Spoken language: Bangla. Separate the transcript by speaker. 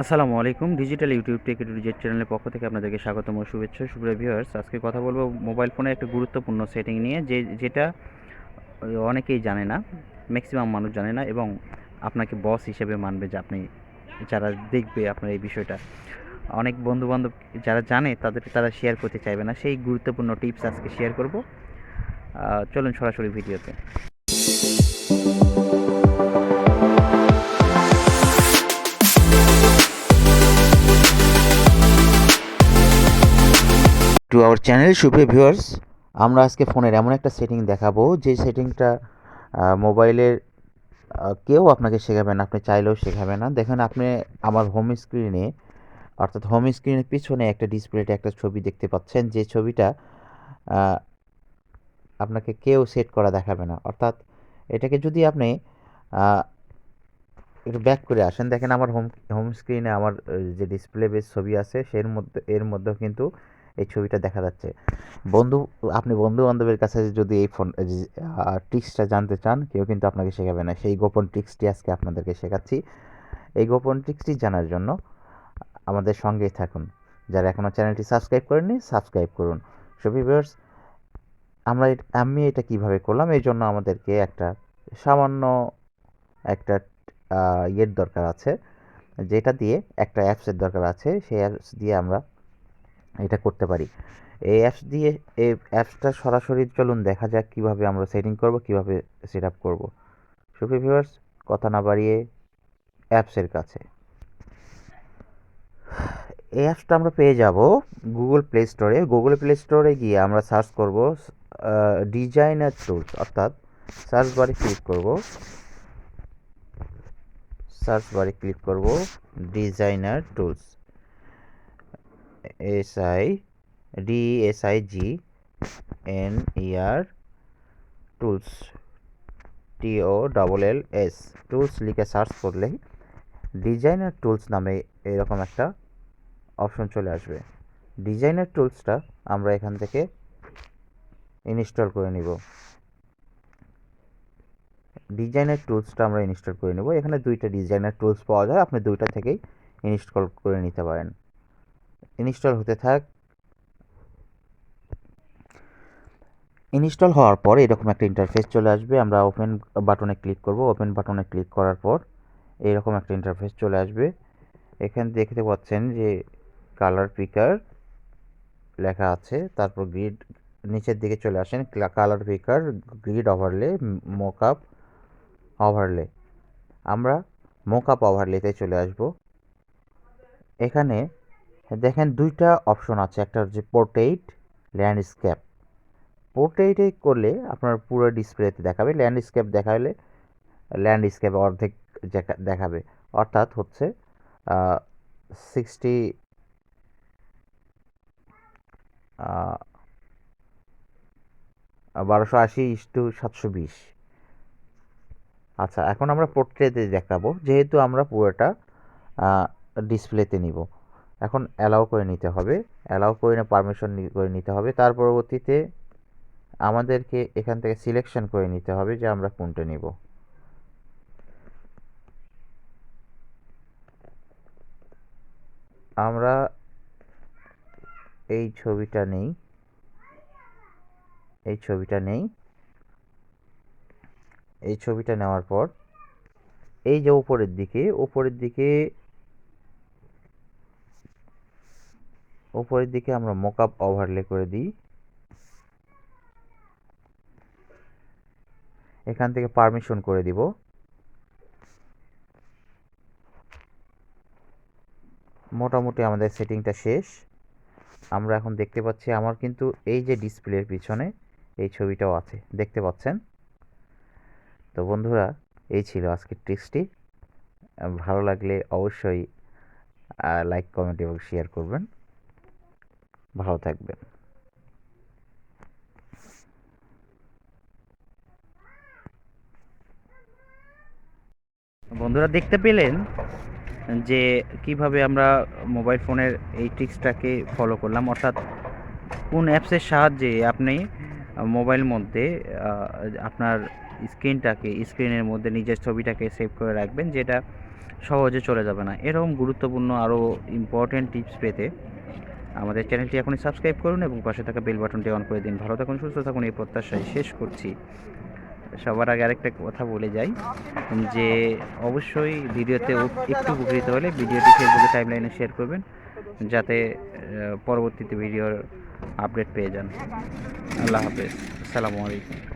Speaker 1: আসসালামু আলাইকুম। ডিজিটাল ইউটিউব টেক ডিজিট চ্যানেলের পক্ষ থেকে আপনাদেরকে স্বাগতম ও শুভেচ্ছা। সুপ্রিয় ভিউয়ার্স, আজকে কথা বলবো মোবাইল ফোনের একটা গুরুত্বপূর্ণ সেটিং নিয়ে, যেটা অনেকেই জানে না, ম্যাক্সিমাম মানুষ জানে না, এবং আপনাকে বস হিসেবে মানবে, যে আপনি যারা দেখবে আপনার এই বিষয়টা, অনেক বন্ধু-বান্ধব যারা জানে তারা শেয়ার করতে চাইবে না। সেই গুরুত্বপূর্ণ টিপস আজকে শেয়ার করব। চলুন সরাসরি ভিডিওতে। টু আওয়ার চ্যানেল সুপ্রিয় ভিউয়ার্স, আমরা আজকে ফোনের এমন একটা সেটিং দেখাবো, যে সেটিংটা মোবাইলের কেউ আপনাকে শেখাবে না, আপনি চাইলেও শেখাবে না। দেখেন, আপনি আমার হোম স্ক্রিনে, অর্থাৎ হোম স্ক্রিনের পিছনে একটা ডিসপ্লেতে একটা ছবি দেখতে পাচ্ছেন, যে ছবিটা আহ, আপনাকে কেউ সেট করা দেখাবে না। অর্থাৎ এটাকে যদি আপনি আহ, একটু ব্যাক করে আসেন, দেখেন আমার হোম হোম স্ক্রিনে আমার যে ডিসপ্লে বেস ছবি আছে, এর মধ্যেও কিন্তু এই ছবিটা দেখা যাচ্ছে। বন্ধু আপনি বন্ধু বান্ধবের কাছে যদি এই ফোন ট্রিক্সটা জানতে চান, কেউ কিন্তু আপনাকে শেখাবে না। সেই গোপন ট্রিক্সটি আজকে আপনাদেরকে শেখাচ্ছি। এই গোপন ট্রিক্সটি জানার জন্য আমাদের সঙ্গেই থাকুন। যারা এখনও চ্যানেলটি সাবস্ক্রাইব করেননি, সাবস্ক্রাইব করুন। সো ভিউয়ার্স, আমি এটা কিভাবে করলাম, এই জন্য আমাদেরকে সামান্য একটা ইয়ের দরকার আছে, যেটা দিয়ে একটা অ্যাপসের দরকার আছে। সেই অ্যাপস দিয়ে আমরা এটা করতে পারি। এই অ্যাপসটা সরাসরি চলুন দেখা যাক কিভাবে আমরা সেটিং করব, কিভাবে সেট আপ করবো। সুপ্রিয় ভিউয়ার্স, কথা না বাড়িয়ে অ্যাপসের কাছে। এই অ্যাপসটা আমরা পেয়ে যাব গুগল প্লে স্টোরে গিয়ে আমরা সার্চ করব ডিজাইনার টুলস, অর্থাৎ সার্চ বারে ক্লিক করব designer tools, DSIGNER tools, TOLLS tools লিখে সার্চ করলেই ডিজাইনার টুলস নামে এরকম একটা অপশন চলে আসবে। ডিজাইনার টুলসটা আমরা এখান থেকে ইনস্টল করে নিব। এখানে দুইটা ডিজাইনার টুলস পাওয়া যায়, আপনি দুইটা থেকেই ইনস্টল করে নিতে পারেন। ইনস্টল হতে থাক। ইনস্টল হওয়ার পর এরকম একটা ইন্টারফেস চলে আসবে। আমরা ওপেন বাটনে ক্লিক করব। ওপেন বাটনে ক্লিক করার পর এইরকম একটা ইন্টারফেস চলে আসবে। এখানে দেখতে পাচ্ছেন যে কালার পিকার লেখা আছে, তারপর গ্রিড, নিচের দিকে চলে আসেন, colour পিকার, grid overlay, mockup overlay. আমরা মোকআপ ওভারলেতে চলে আসব। এখানে দেখেন দুইটা অপশন আছে, একটা হচ্ছে পোর্ট্রেইট, ল্যান্ডস্কেপ। পোর্ট্রেইটে করলে আপনার পুরো ডিসপ্লেতে দেখাবে, ল্যান্ডস্কেপ অর্ধেক দেখাবে, অর্থাৎ হচ্ছে 60 1280:720। আচ্ছা, এখন আমরা পোর্ট্রেটে দেখাবো, যেহেতু আমরা পুরোটা ডিসপ্লেতে নিব। এখন অ্যালাউ করে নিতে হবে, পারমিশন করে নিতে হবে। তার পরবর্তীতে আমাদেরকে এখান থেকে সিলেকশন করে নিতে হবে যে আমরা কোনটা নিব। আমরা এই ছবিটা নেই, এই ছবিটা নেওয়ার পর এই যে উপরের দিকে আমরা মোকআপ ওভারলে করে দিই। এখান থেকে পারমিশন করে দিব। মোটামুটি আমাদের সেটিংটা শেষ। আমরা এখন দেখতে পাচ্ছি আমার কিন্তু এই যে ডিসপ্লের পিছনে এই ছবিটাও আছে, দেখতে পাচ্ছেন। তো বন্ধুরা, এই ছিল আজকের ট্রিক্সটি। ভালো লাগলে অবশ্যই লাইক, কমেন্ট এবং শেয়ার করবেন। ভালো থাকবেন। বন্ধুরা, দেখতে পেলেন যে কিভাবে আমরা মোবাইল ফোনের এই ট্রিক্সটাকে ফলো করলাম, অর্থাৎ কোন অ্যাপসের সাহায্যে আপনি মোবাইল মধ্যে আপনার স্ক্রিনের মধ্যে নিজের ছবিটাকে সেভ করে রাখবেন, যেটা সহজে চলে যাবে না। এরকম গুরুত্বপূর্ণ আরও ইম্পর্টেন্ট টিপস পেতে আমাদের চ্যানেলটি এখনই সাবস্ক্রাইব করুন এবং পাশে থাকা বেল বাটনটি অন করে দিন। ভালো থাকুন, সুস্থ থাকুন, এই প্রত্যাশায় শেষ করছি। সবার আগে আরেকটা কথা বলে যাই যে অবশ্যই ভিডিওতে একটু উপকৃত হলে ভিডিওটি ফেসবুকে টাইমলাইনে শেয়ার করবেন, যাতে পরবর্তীতে ভিডিওর আপডেট পেয়ে যান। আল্লাহ হাফেজ, আসসালামু আলাইকুম।